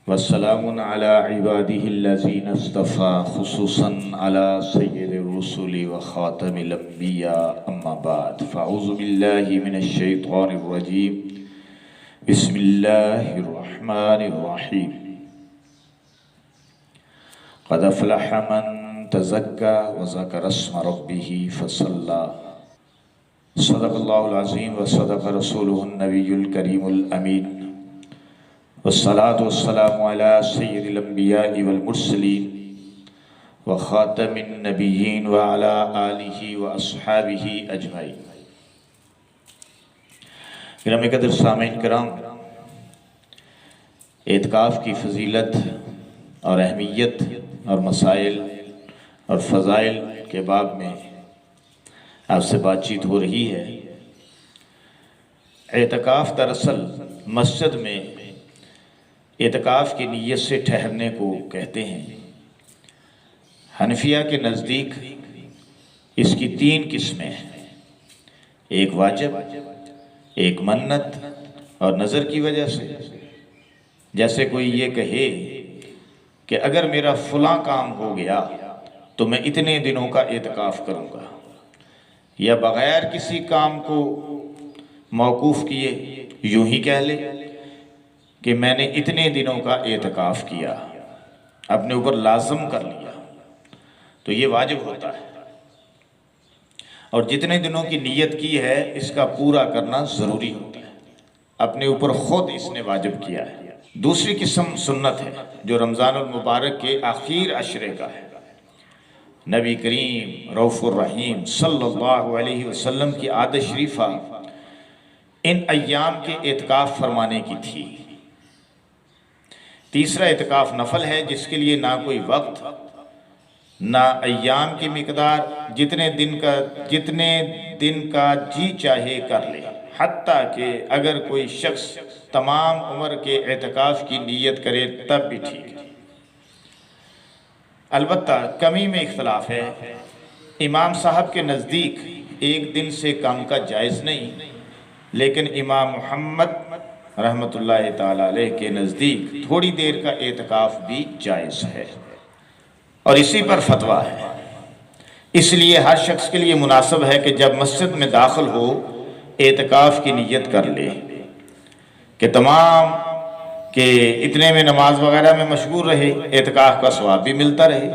والسلام على عباده الذين اصطفى خصوصا على سيد الرسل وخاتم الأنبياء أما بعد فأعوذ بالله من الشيطان الرجيم بسم الله الرحمن الرحيم قد أفلح من تزكى وذكر اسم ربه فصلى صدق الله العظيم وصدق رسوله النبي الكريم الأمين والصلاة والسلام على سيد الأنبياء والمرسلين وخاتم النبيين وعلى آلہ وأصحابہ اجمعین۔ گرامی قدر سامعین کرام، اعتکاف کی فضیلت اور اہمیت اور مسائل اور فضائل کے باب میں آپ سے بات چیت ہو رہی ہے۔ اعتکاف دراصل مسجد میں اعتکاف کی نیت سے ٹھہرنے کو کہتے ہیں۔ حنفیہ کے نزدیک اس کی 3 قسمیں ہیں، ایک واجب، ایک منت اور نظر کی وجہ سے۔ جیسے کوئی یہ کہے کہ اگر میرا فلاں کام ہو گیا تو میں اتنے دنوں کا اعتکاف کروں گا، یا بغیر کسی کام کو موقوف کیے یوں ہی کہہ لے کہ میں نے اتنے دنوں کا اعتکاف کیا، اپنے اوپر لازم کر لیا، تو یہ واجب ہوتا ہے، اور جتنے دنوں کی نیت کی ہے اس کا پورا کرنا ضروری ہوتا ہے، اپنے اوپر خود اس نے واجب کیا ہے۔ دوسری قسم سنت ہے جو رمضان المبارک کے آخر عشرے کا ہے۔ نبی کریم رؤوف الرحیم صلی اللہ علیہ وسلم کی عادت شریفہ ان ایام کے اعتکاف فرمانے کی تھی۔ تیسرا اعتکاف نفل ہے، جس کے لیے نہ کوئی وقت نہ ایام کی مقدار، جتنے دن کا جی چاہے کر لے، حتیٰ کہ اگر کوئی شخص تمام عمر کے اعتکاف کی نیت کرے تب بھی ٹھیک ہے۔ البتہ کمی میں اختلاف ہے۔ امام صاحب کے نزدیک 1 دن سے کم کا جائز نہیں، لیکن امام محمد رحمۃ اللہ تعالی علیہ کے نزدیک تھوڑی دیر کا اعتکاف بھی جائز ہے، اور اسی پر فتویٰ ہے۔ اس لیے ہر شخص کے لیے مناسب ہے کہ جب مسجد میں داخل ہو اعتکاف کی نیت کر لے کہ اتنے میں نماز وغیرہ میں مشغول رہے، اعتکاف کا ثواب بھی ملتا رہے۔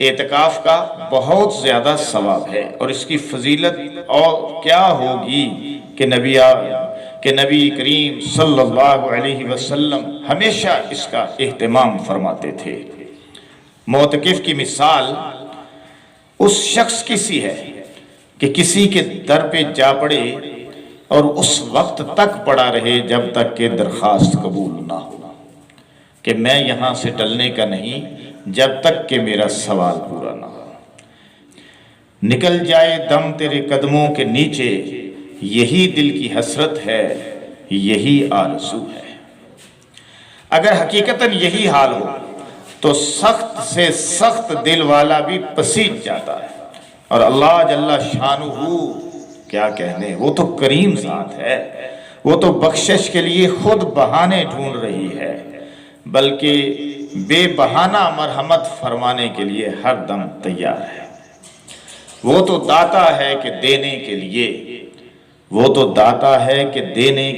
اعتکاف کا بہت زیادہ ثواب ہے، اور اس کی فضیلت اور کیا ہوگی کہ نبی کریم صلی اللہ علیہ وسلم ہمیشہ اس کا اہتمام فرماتے تھے۔ معتکف کی مثال اس شخص کی سی ہے کہ کسی کے در پہ جا پڑے اور اس وقت تک پڑا رہے جب تک کہ درخواست قبول نہ ہو، کہ میں یہاں سے ٹلنے کا نہیں جب تک کہ میرا سوال پورا نہ ہو۔ نکل جائے دم تیرے قدموں کے نیچے، یہی دل کی حسرت ہے، یہی آرزو ہے۔ اگر حقیقتاً یہی حال ہو تو سخت سے سخت دل والا بھی پسیج جاتا ہے، اور اللہ جل شانہ کیا کہنے، وہ تو کریم ذات ہے، وہ تو بخشش کے لیے خود بہانے ڈھونڈ رہی ہے، بلکہ بے بہانہ مرحمت فرمانے کے لیے ہر دم تیار ہے۔ وہ تو داتا ہے کہ دینے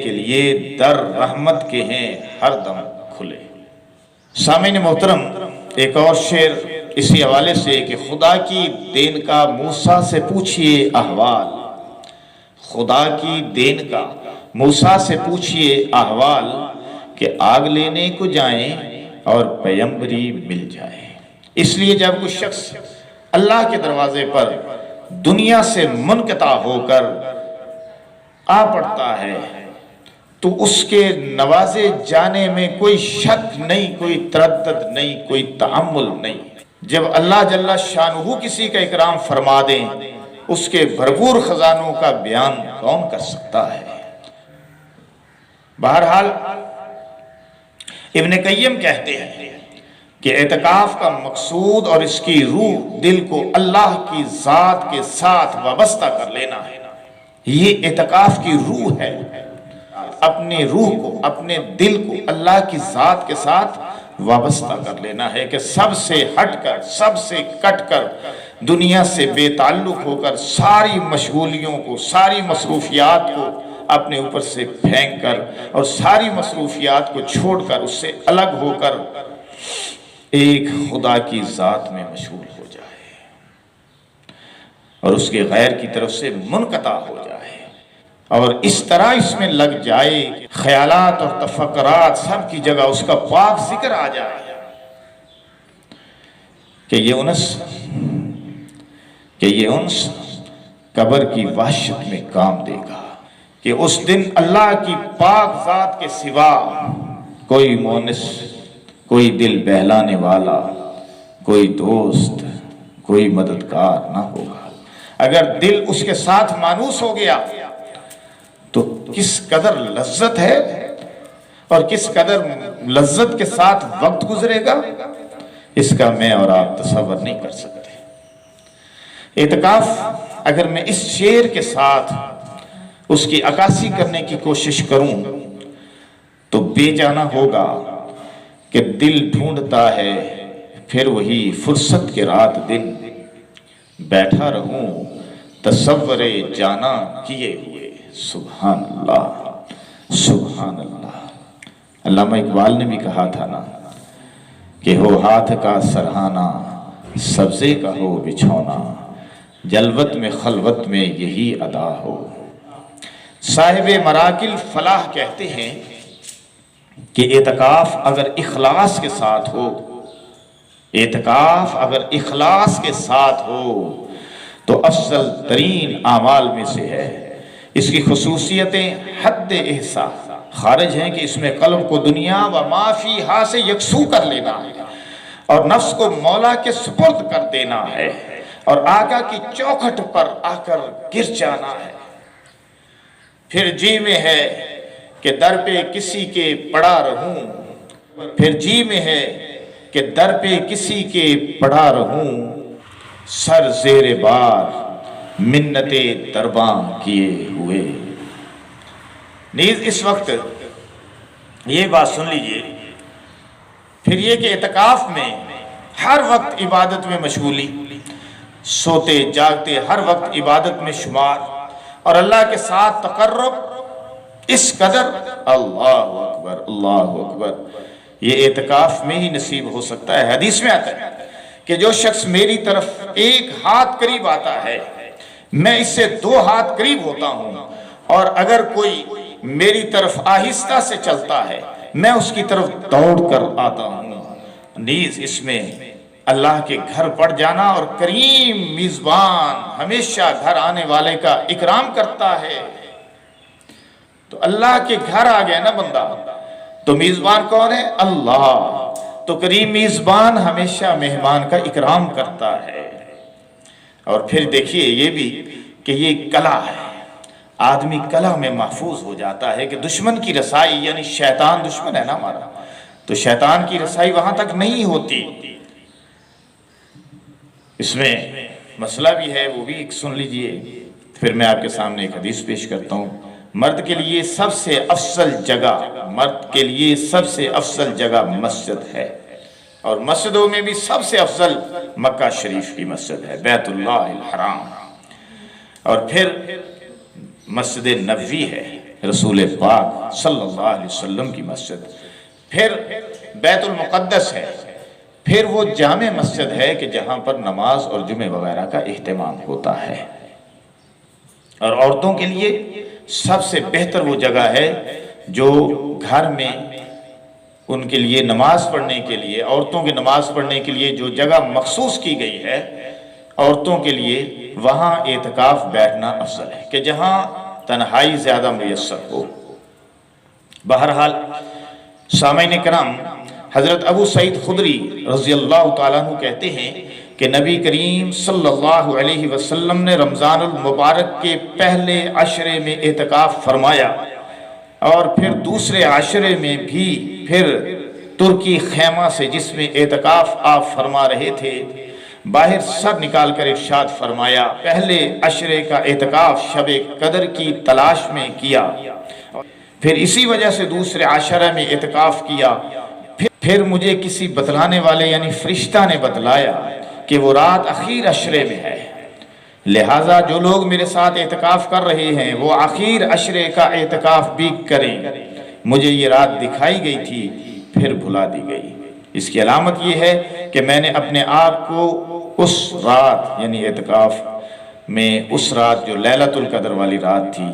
کے لیے در رحمت کے ہیں ہر دم کھلے۔ سامعین محترم، ایک اور شعر اسی حوالے سے کہ خدا کی دین کا موسیٰ سے پوچھئے احوال، خدا کی دین کا موسیٰ سے پوچھئے احوال، کہ آگ لینے کو جائیں اور پیمبری مل جائے۔ اس لیے جب کوئی شخص اللہ کے دروازے پر دنیا سے منقطع ہو کر آ پڑتا ہے تو اس کے نوازے جانے میں کوئی شک نہیں، کوئی تردد نہیں، کوئی تأمل نہیں۔ جب اللہ جل شانہ کسی کا اکرام فرما دیں، اس کے بھرپور خزانوں کا بیان کون کر سکتا ہے۔ بہرحال ابن قیم کہتے ہیں کہ اعتکاف کا مقصود اور اس کی روح دل کو اللہ کی ذات کے ساتھ وابستہ کر لینا ہے، یہ اعتکاف کی روح ہے۔ اپنی روح کو، اپنے دل کو اللہ کی ذات کے ساتھ وابستہ کر لینا ہے کہ سب سے ہٹ کر، سب سے کٹ کر، دنیا سے بے تعلق ہو کر، ساری مشغولیوں کو، ساری مصروفیات کو اپنے اوپر سے پھینک کر اور ساری مصروفیات کو چھوڑ کر، اس سے الگ ہو کر ایک خدا کی ذات میں مشغول ہو جائے اور اس کے غیر کی طرف سے منقطع ہو جائے، اور اس طرح اس میں لگ جائے خیالات اور تفکرات سب کی جگہ اس کا پاک ذکر آ جائے کہ یہ انس قبر کی وحشت میں کام دے گا، کہ اس دن اللہ کی پاک ذات کے سوا کوئی مونس، کوئی دل بہلانے والا، کوئی دوست، کوئی مددگار نہ ہوگا۔ اگر دل اس کے ساتھ مانوس ہو گیا تو کس قدر لذت ہے اور کس قدر لذت کے ساتھ وقت گزرے گا، اس کا میں اور آپ تصور نہیں کر سکتے۔ اعتکاف اگر میں اس شعر کے ساتھ اس کی عکاسی کرنے کی کوشش کروں تو بے جانا ہوگا کہ دل ڈھونڈتا ہے پھر وہی فرصت کے رات دن، بیٹھا رہوں تصور جانا کیے ہوئے، سبحان اللہ سبحان اللہ۔ علامہ اقبال نے بھی کہا تھا نا کہ ہو ہاتھ کا سرہانا، سبزے کا ہو بچھونا، جلوت میں خلوت میں یہی ادا ہو۔ صاحب مراکل فلاح کہتے ہیں کہ اعتکاف اگر اخلاص کے ساتھ ہو، اعتکاف اگر اخلاص کے ساتھ ہو تو افضل ترین اعمال میں سے ہے۔ اس کی خصوصیتیں حد احصا خارج ہیں کہ اس میں قلب کو دنیا و ما فیہا سے یکسو کر لینا ہے اور نفس کو مولا کے سپرد کر دینا ہے اور آقا کی چوکھٹ پر آ کر گر جانا ہے۔ پھر جی میں ہے کہ در پہ کسی کے پڑا رہوں، پھر جی میں ہے کہ در پہ کسی کے پڑا رہوں، سر زیر بار منت درباں کیے ہوئے۔ نیز اس وقت یہ بات سن لیجئے، پھر یہ کہ اعتکاف میں ہر وقت عبادت میں مشغولی، سوتے جاگتے ہر وقت عبادت میں شمار اور اللہ کے ساتھ تقرب اس قدر، اللہ اکبر اللہ اکبر، یہ اعتکاف میں ہی نصیب ہو سکتا ہے۔ حدیث میں آتا ہے کہ جو شخص میری طرف ایک ہاتھ قریب آتا ہے میں اس سے 2 ہاتھ قریب ہوتا ہوں، اور اگر کوئی میری طرف آہستہ سے چلتا ہے میں اس کی طرف دوڑ کر آتا ہوں۔ نیز اس میں اللہ کے گھر پڑ جانا اور کریم میزبان ہمیشہ گھر آنے والے کا اکرام کرتا ہے، تو اللہ کے گھر آ گیا نا بندہ، تو میزبان کون ہے؟ اللہ، تو کریم میزبان ہمیشہ مہمان کا اکرام کرتا ہے۔ اور پھر دیکھیے یہ بھی کہ یہ کلا ہے، آدمی کلا میں محفوظ ہو جاتا ہے کہ دشمن کی رسائی، یعنی شیطان دشمن ہے نا ہمارا، تو شیطان کی رسائی وہاں تک نہیں ہوتی۔ اس میں مسئلہ بھی ہے، وہ بھی ایک سن لیجئے، پھر میں آپ کے سامنے ایک حدیث پیش کرتا ہوں۔ مرد کے لیے سب سے افضل جگہ، مرد کے لیے سب سے افضل جگہ مسجد ہے، اور مسجدوں میں بھی سب سے افضل مکہ شریف کی مسجد ہے، بیت اللہ الحرام، اور پھر مسجد نبوی ہے، رسول پاک صلی اللہ علیہ وسلم کی مسجد، پھر بیت المقدس ہے، پھر وہ جامع مسجد ہے کہ جہاں پر نماز اور جمعہ وغیرہ کا اہتمام ہوتا ہے۔ اور عورتوں کے لیے سب سے بہتر وہ جگہ ہے جو گھر میں ان کے لیے نماز پڑھنے کے لیے، عورتوں کی نماز پڑھنے کے لیے جو جگہ مخصوص کی گئی ہے عورتوں کے لیے، وہاں اعتکاف بیٹھنا افضل ہے کہ جہاں تنہائی زیادہ میسر ہو۔ بہرحال سامعین کرام، حضرت ابو سعید خدری رضی اللہ تعالیٰ عنہ کہتے ہیں کہ نبی کریم صلی اللہ علیہ وسلم نے رمضان المبارک کے پہلے عشرے میں اعتکاف فرمایا، اور پھر دوسرے عشرے میں بھی پھر ترکی خیمہ سے جس میں اعتکاف آپ فرما رہے تھے باہر سر نکال کر ارشاد فرمایا، پہلے عشرے کا اعتکاف شب قدر کی تلاش میں کیا، پھر اسی وجہ سے دوسرے عشرہ میں اعتکاف کیا۔ پھر مجھے کسی بتلانے والے یعنی فرشتہ نے بتلایا کہ وہ رات اخیر عشرے میں ہے، لہٰذا جو لوگ میرے ساتھ اعتکاف کر رہے ہیں وہ آخر عشرے کا اعتکاف بھی کریں۔ مجھے یہ رات دکھائی گئی تھی، پھر بھلا دی گئی۔ اس کی علامت یہ ہے کہ میں نے اپنے آپ کو اس رات یعنی اعتکاف میں، اس رات جو لیلۃ القدر والی رات تھی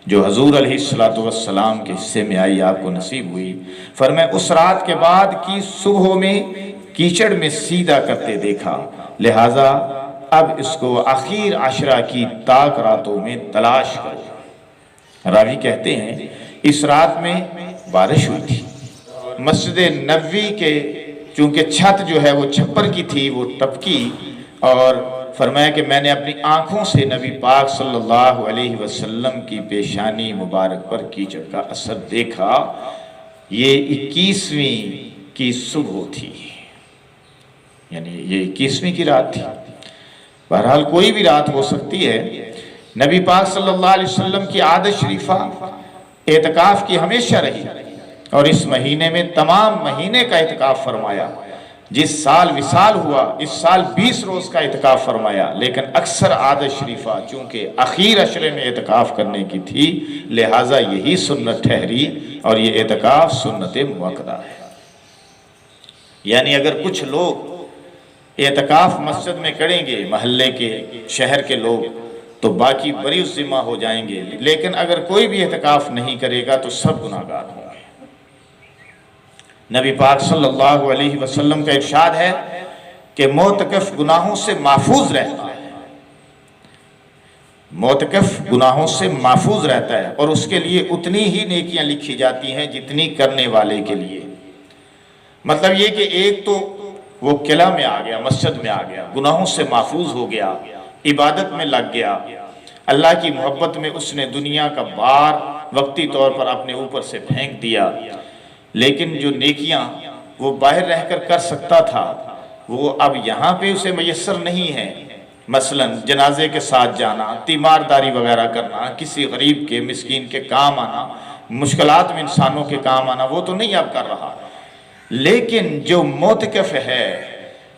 جو حضور علیہ السلام کے حصے میں آئی، آپ کو نصیب ہوئی، فرمایا اس رات کے بعد کی صبح میں کیچڑ میں سیدھا کرتے دیکھا، لہٰذا اب اس کو آخر عشرہ کی تاک راتوں میں تلاش کرو۔ راوی کہتے ہیں اس رات میں بارش ہوئی تھی، مسجد نبوی کے چونکہ چھت جو ہے وہ چھپر کی تھی، وہ ٹپکی، اور فرمایا کہ میں نے اپنی آنکھوں سے نبی پاک صلی اللہ علیہ وسلم کی پیشانی مبارک پر کیچڑ کا اثر دیکھا۔ یہ 21ویں کی صبح تھی، یعنی یہ 21ویں کی رات تھی۔ بہرحال کوئی بھی رات ہو سکتی ہے۔ نبی پاک صلی اللہ علیہ وسلم کی عادت شریفہ اعتکاف کی ہمیشہ رہی، اور اس مہینے میں تمام مہینے کا اعتکاف فرمایا۔ جس سال وصال ہوا اس سال 20 روز کا اعتکاف فرمایا، لیکن اکثر عادت شریفہ چونکہ اخیر عشرے میں اعتکاف کرنے کی تھی، لہٰذا یہی سنت ٹھہری، اور یہ اعتکاف سنت مؤکدہ ہے۔ یعنی اگر کچھ لوگ اعتکاف مسجد میں کریں گے، محلے کے، شہر کے لوگ، تو باقی بری ذمہ ہو جائیں گے، لیکن اگر کوئی بھی اعتکاف نہیں کرے گا تو سب گناہگار ہوں گے۔ نبی پاک صلی اللہ علیہ وسلم کا ارشاد ہے کہ معتکف گناہوں سے محفوظ رہتا ہے، معتکف گناہوں سے محفوظ رہتا ہے، اور اس کے لیے اتنی ہی نیکیاں لکھی جاتی ہیں جتنی کرنے والے کے لیے۔ مطلب یہ کہ ایک تو وہ قلعہ میں آ گیا، مسجد میں آ گیا، گناہوں سے محفوظ ہو گیا، عبادت میں لگ گیا، اللہ کی محبت میں اس نے دنیا کا بار وقتی طور پر اپنے اوپر سے پھینک دیا، لیکن جو نیکیاں وہ باہر رہ کر کر سکتا تھا وہ اب یہاں پہ اسے میسر نہیں ہے۔ مثلا جنازے کے ساتھ جانا، تیمارداری وغیرہ کرنا، کسی غریب کے مسکین کے کام آنا، مشکلات میں انسانوں کے کام آنا، وہ تو نہیں اب کر رہا۔ لیکن جو معتکف ہے،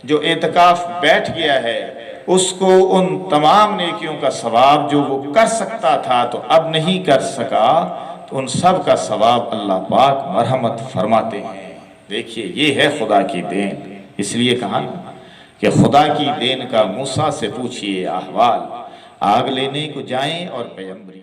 جو اعتکاف بیٹھ گیا ہے، اس کو ان تمام نیکیوں کا ثواب جو وہ کر سکتا تھا تو اب نہیں کر سکا، تو ان سب کا ثواب اللہ پاک مرحمت فرماتے ہیں۔ دیکھیے یہ ہے خدا کی دین، اس لیے کہا نا کہ خدا کی دین کا موسیٰ سے پوچھئے احوال، آگ لینے کو جائیں اور پیغمبری